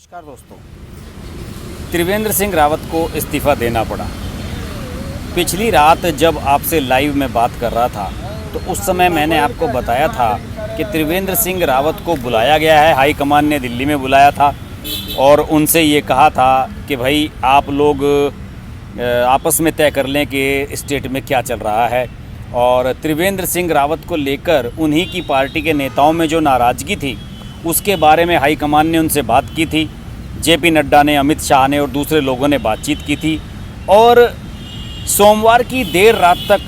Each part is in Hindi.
नमस्कार दोस्तों। त्रिवेंद्र सिंह रावत को इस्तीफ़ा देना पड़ा। पिछली रात जब आपसे लाइव में बात कर रहा था तो उस समय मैंने आपको बताया था कि त्रिवेंद्र सिंह रावत को बुलाया गया है, हाईकमान ने दिल्ली में बुलाया था और उनसे ये कहा था कि भाई आप लोग आपस में तय कर लें कि स्टेट में क्या चल रहा है। और त्रिवेंद्र सिंह रावत को लेकर उन्हीं की पार्टी के नेताओं में जो नाराज़गी थी उसके बारे में हाईकमान ने उनसे बात की थी। जेपी नड्डा ने, अमित शाह ने और दूसरे लोगों ने बातचीत की थी और सोमवार की देर रात तक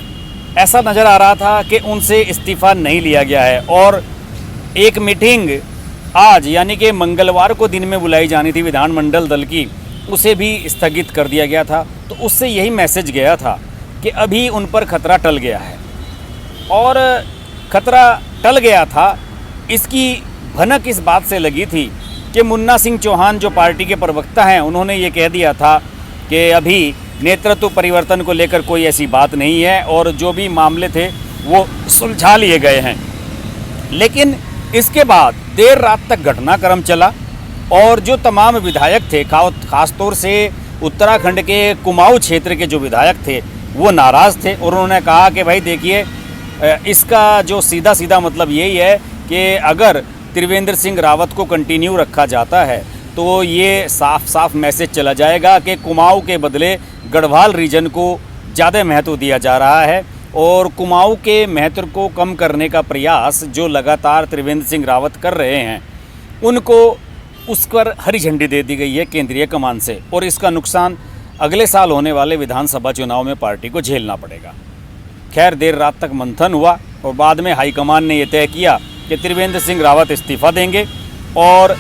ऐसा नज़र आ रहा था कि उनसे इस्तीफ़ा नहीं लिया गया है। और एक मीटिंग आज यानी कि मंगलवार को दिन में बुलाई जानी थी विधानमंडल दल की, उसे भी स्थगित कर दिया गया था। तो उससे यही मैसेज गया था कि अभी उन पर खतरा टल गया है। और खतरा टल गया था, इसकी भनक इस बात से लगी थी कि मुन्ना सिंह चौहान जो पार्टी के प्रवक्ता हैं, उन्होंने ये कह दिया था कि अभी नेतृत्व परिवर्तन को लेकर कोई ऐसी बात नहीं है और जो भी मामले थे वो सुलझा लिए गए हैं। लेकिन इसके बाद देर रात तक घटनाक्रम चला और जो तमाम विधायक थे, खासतौर से उत्तराखंड के कुमाऊं क्षेत्र के जो विधायक थे वो नाराज़ थे और उन्होंने कहा कि भाई देखिए, इसका जो सीधा मतलब यही है कि अगर त्रिवेंद्र सिंह रावत को कंटिन्यू रखा जाता है तो ये साफ मैसेज चला जाएगा कि कुमाऊं के बदले गढ़वाल रीजन को ज़्यादा महत्व दिया जा रहा है और कुमाऊं के महत्व को कम करने का प्रयास जो लगातार त्रिवेंद्र सिंह रावत कर रहे हैं, उनको उस पर हरी झंडी दे दी गई है केंद्रीय कमान से और इसका नुकसान अगले साल होने वाले विधानसभा चुनाव में पार्टी को झेलना पड़ेगा। खैर, देर रात तक मंथन हुआ और बाद में हाईकमान ने यह तय किया कि त्रिवेंद्र सिंह रावत इस्तीफ़ा देंगे और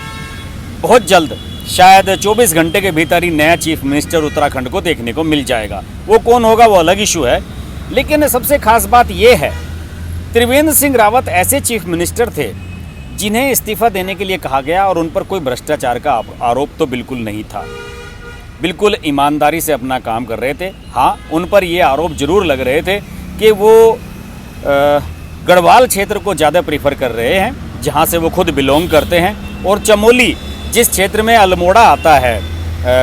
बहुत जल्द, शायद 24 घंटे के भीतर ही नया चीफ मिनिस्टर उत्तराखंड को देखने को मिल जाएगा। वो कौन होगा वो अलग इशू है, लेकिन सबसे खास बात यह है त्रिवेंद्र सिंह रावत ऐसे चीफ मिनिस्टर थे जिन्हें इस्तीफ़ा देने के लिए कहा गया और उन पर कोई भ्रष्टाचार का आरोप तो बिल्कुल नहीं था। बिल्कुल ईमानदारी से अपना काम कर रहे थे। हाँ, उन पर ये आरोप जरूर लग रहे थे कि वो गढ़वाल क्षेत्र को ज़्यादा प्रीफर कर रहे हैं जहाँ से वो खुद बिलोंग करते हैं और चमोली जिस क्षेत्र में अल्मोड़ा आता है,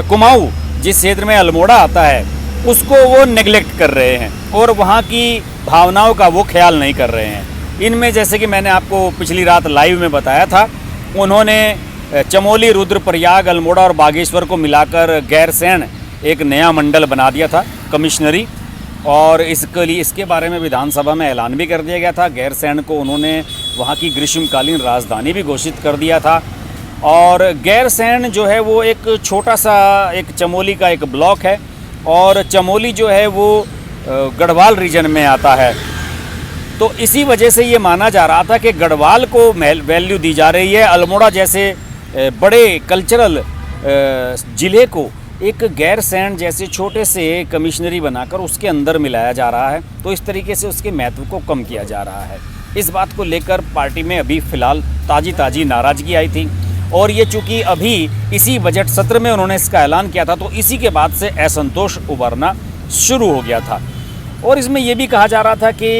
कुमाऊं जिस क्षेत्र में अल्मोड़ा आता है, उसको वो नेगलेक्ट कर रहे हैं और वहाँ की भावनाओं का वो ख्याल नहीं कर रहे हैं। इनमें जैसे कि मैंने आपको पिछली रात लाइव में बताया था, उन्होंने चमोली, रुद्रप्रयाग, अल्मोड़ा और बागेश्वर को मिलाकर गैरसैंण एक नया मंडल बना दिया था, कमिश्नरी, और इसके बारे में विधानसभा में ऐलान भी कर दिया गया था। गैरसैंण को उन्होंने वहाँ की ग्रीष्मकालीन राजधानी भी घोषित कर दिया था। और गैरसैंण जो है वो एक छोटा सा एक चमोली का एक ब्लॉक है और चमोली जो है वो गढ़वाल रीजन में आता है। तो इसी वजह से ये माना जा रहा था कि गढ़वाल को वैल्यू दी जा रही है, अल्मोड़ा जैसे बड़े कल्चरल ज़िले को एक गैरसैंण जैसे छोटे से कमिश्नरी बनाकर उसके अंदर मिलाया जा रहा है। तो इस तरीके से उसके महत्व को कम किया जा रहा है। इस बात को लेकर पार्टी में अभी फ़िलहाल ताज़ी नाराज़गी आई थी और ये चूँकि अभी इसी बजट सत्र में उन्होंने इसका ऐलान किया था तो इसी के बाद से असंतोष उभरना शुरू हो गया था। और इसमें यह भी कहा जा रहा था कि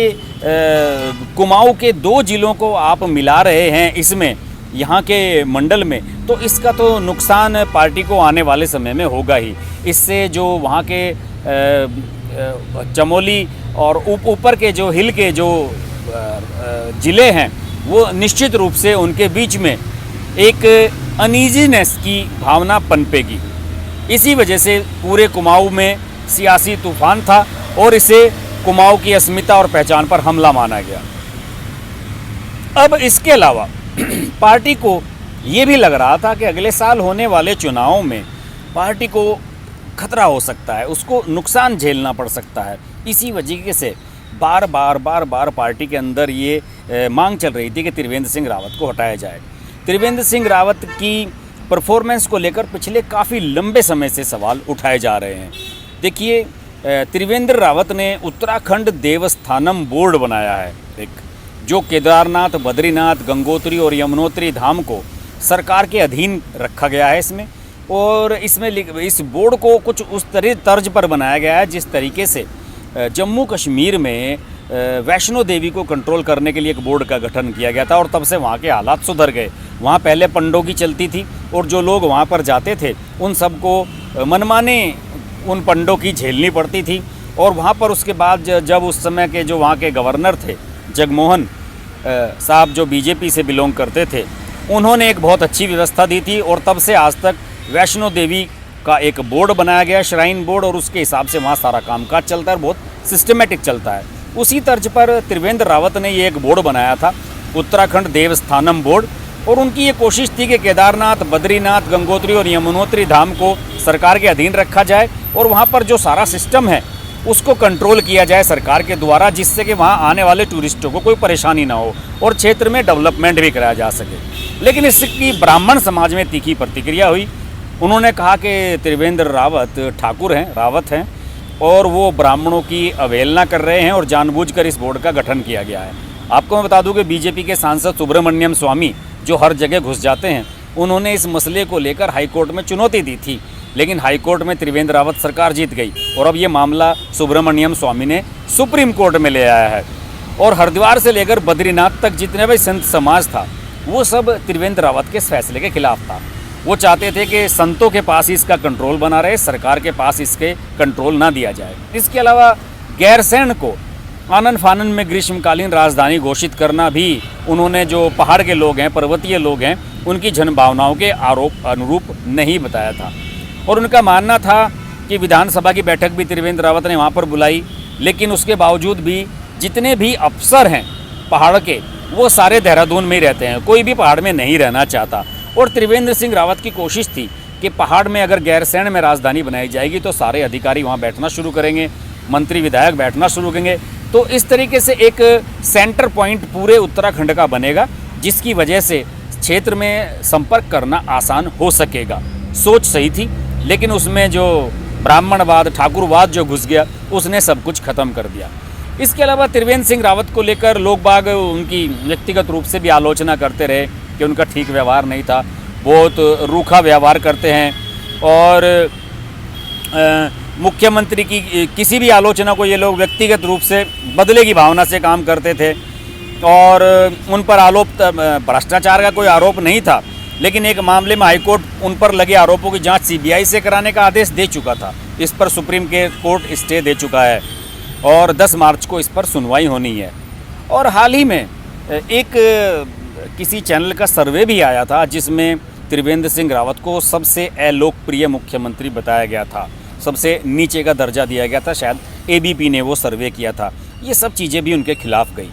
कुमाऊं के 2 ज़िलों को आप मिला रहे हैं इसमें, यहाँ के मंडल में, तो इसका तो नुकसान पार्टी को आने वाले समय में होगा ही। इससे जो वहाँ के चमोली और ऊपर के जो हिल के जो ज़िले हैं वो निश्चित रूप से उनके बीच में एक अनईजीनेस की भावना पनपेगी। इसी वजह से पूरे कुमाऊं में सियासी तूफान था और इसे कुमाऊं की अस्मिता और पहचान पर हमला माना गया। अब इसके अलावा पार्टी को ये भी लग रहा था कि अगले साल होने वाले चुनावों में पार्टी को खतरा हो सकता है, उसको नुकसान झेलना पड़ सकता है। इसी वजह से बार बार पार्टी के अंदर ये मांग चल रही थी कि त्रिवेंद्र सिंह रावत को हटाया जाए। त्रिवेंद्र सिंह रावत की परफॉर्मेंस को लेकर पिछले काफ़ी लंबे समय से सवाल उठाए जा रहे हैं। देखिए, त्रिवेंद्र रावत ने उत्तराखंड देवस्थानम बोर्ड बनाया है, एक जो केदारनाथ, बद्रीनाथ, गंगोत्री और यमुनोत्री धाम को सरकार के अधीन रखा गया है इसमें। और इसमें इस बोर्ड को कुछ उस तर्ज पर बनाया गया है जिस तरीके से जम्मू कश्मीर में वैष्णो देवी को कंट्रोल करने के लिए एक बोर्ड का गठन किया गया था और तब से वहाँ के हालात सुधर गए। वहाँ पहले पंडों की चलती थी और जो लोग वहाँ पर जाते थे उन सबको मनमाने उन पंडों की झेलनी पड़ती थी। और वहाँ पर उसके बाद जब उस समय के जो वहाँ के गवर्नर थे जगमोहन साहब, जो बीजेपी से बिलोंग करते थे, उन्होंने एक बहुत अच्छी व्यवस्था दी थी और तब से आज तक वैष्णो देवी का एक बोर्ड बनाया गया, श्राइन बोर्ड, और उसके हिसाब से वहाँ सारा कामकाज चलता है और बहुत सिस्टमेटिक चलता है। उसी तर्ज पर त्रिवेंद्र रावत ने ये एक बोर्ड बनाया था, उत्तराखंड देवस्थानम बोर्ड, और उनकी ये कोशिश थी कि केदारनाथ, बद्रीनाथ, गंगोत्री और यमुनोत्री धाम को सरकार के अधीन रखा जाए और वहाँ पर जो सारा सिस्टम है उसको कंट्रोल किया जाए सरकार के द्वारा, जिससे कि वहाँ आने वाले टूरिस्टों को कोई परेशानी ना हो और क्षेत्र में डेवलपमेंट भी कराया जा सके। लेकिन इसकी ब्राह्मण समाज में तीखी प्रतिक्रिया हुई। उन्होंने कहा कि त्रिवेंद्र रावत ठाकुर हैं, रावत हैं, और वो ब्राह्मणों की अवहेलना कर रहे हैं और जानबूझकर इस बोर्ड का गठन किया गया है। आपको मैं बता दूं कि बीजेपी के सांसद सुब्रमण्यम स्वामी, जो हर जगह घुस जाते हैं, उन्होंने इस मसले को लेकर हाईकोर्ट में चुनौती दी थी, लेकिन हाईकोर्ट में त्रिवेंद्र रावत सरकार जीत गई और अब ये मामला सुब्रमण्यम स्वामी ने सुप्रीम कोर्ट में ले आया है। और हरिद्वार से लेकर बद्रीनाथ तक जितने भी संत समाज था वो सब त्रिवेंद्र रावत के इस फैसले के खिलाफ था। वो चाहते थे कि संतों के पास इसका कंट्रोल बना रहे, सरकार के पास इसके कंट्रोल ना दिया जाए। इसके अलावा गैरसैंण को आनन फानन में ग्रीष्मकालीन राजधानी घोषित करना भी उन्होंने, जो पहाड़ के लोग हैं, पर्वतीय लोग हैं, उनकी जनभावनाओं के आरोप अनुरूप नहीं बताया था। और उनका मानना था कि विधानसभा की बैठक भी त्रिवेंद्र रावत ने वहाँ पर बुलाई, लेकिन उसके बावजूद भी जितने भी अफसर हैं पहाड़ के, वो सारे देहरादून में ही रहते हैं, कोई भी पहाड़ में नहीं रहना चाहता। और त्रिवेंद्र सिंह रावत की कोशिश थी कि पहाड़ में अगर गैरसैंण में राजधानी बनाई जाएगी तो सारे अधिकारी वहाँ बैठना शुरू करेंगे, मंत्री विधायक बैठना शुरू करेंगे, तो इस तरीके से एक सेंटर पॉइंट पूरे उत्तराखंड का बनेगा, जिसकी वजह से क्षेत्र में संपर्क करना आसान हो सकेगा। सोच सही थी, लेकिन उसमें जो ब्राह्मणवाद, ठाकुरवाद जो घुस गया, उसने सब कुछ खत्म कर दिया। इसके अलावा त्रिवेंद्र सिंह रावत को लेकर लोग बाग उनकी व्यक्तिगत रूप से भी आलोचना करते रहे कि उनका ठीक व्यवहार नहीं था, बहुत रूखा व्यवहार करते हैं, और मुख्यमंत्री की किसी भी आलोचना को ये लोग व्यक्तिगत रूप से बदले की भावना से काम करते थे। और उन पर आरोप, भ्रष्टाचार का कोई आरोप नहीं था, लेकिन एक मामले में हाईकोर्ट उन पर लगे आरोपों की जांच सीबीआई से कराने का आदेश दे चुका था। इस पर सुप्रीम कोर्ट स्टे दे चुका है और 10 मार्च को इस पर सुनवाई होनी है। और हाल ही में एक किसी चैनल का सर्वे भी आया था, जिसमें त्रिवेंद्र सिंह रावत को सबसे अलोकप्रिय मुख्यमंत्री बताया गया था, सबसे नीचे का दर्जा दिया गया था। शायद एबीपी ने वो सर्वे किया था। ये सब चीज़ें भी उनके खिलाफ गई।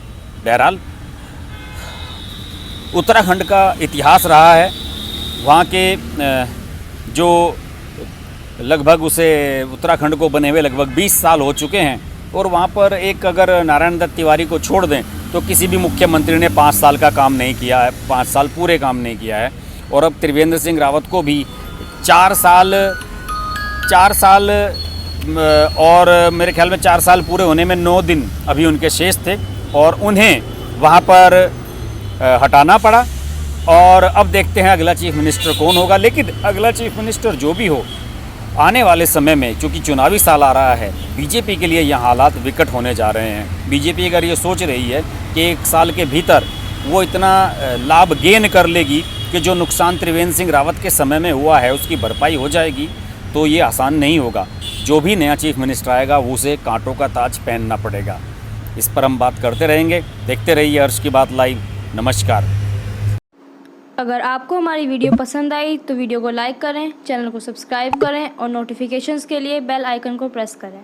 बहरहाल उत्तराखंड का इतिहास रहा है, वहाँ के जो लगभग उसे उत्तराखंड को बने हुए लगभग 20 साल हो चुके हैं, और वहाँ पर एक अगर नारायण दत्त तिवारी को छोड़ दें तो किसी भी मुख्यमंत्री ने 5 साल का काम नहीं किया है, 5 साल पूरे काम नहीं किया है। और अब त्रिवेंद्र सिंह रावत को भी 4 साल और मेरे ख्याल में 4 साल पूरे होने में 9 दिन अभी उनके शेष थे, और उन्हें वहाँ पर हटाना पड़ा। और अब देखते हैं अगला चीफ मिनिस्टर कौन होगा। लेकिन अगला चीफ मिनिस्टर जो भी हो, आने वाले समय में, चूँकि चुनावी साल आ रहा है, बीजेपी के लिए यहाँ हालात विकट होने जा रहे हैं। बीजेपी अगर ये सोच रही है कि 1 साल के भीतर वो इतना लाभ गेन कर लेगी कि जो नुकसान त्रिवेंद्र सिंह रावत के समय में हुआ है उसकी भरपाई हो जाएगी, तो ये आसान नहीं होगा। जो भी नया चीफ मिनिस्टर आएगा वो उसे कांटों का ताज पहनना पड़ेगा। इस पर हम बात करते रहेंगे। देखते रहिए अर्श की बात लाइव। नमस्कार। अगर आपको हमारी वीडियो पसंद आई तो वीडियो को लाइक करें, चैनल को सब्सक्राइब करें और नोटिफिकेशंस के लिए बेल आइकन को प्रेस करें।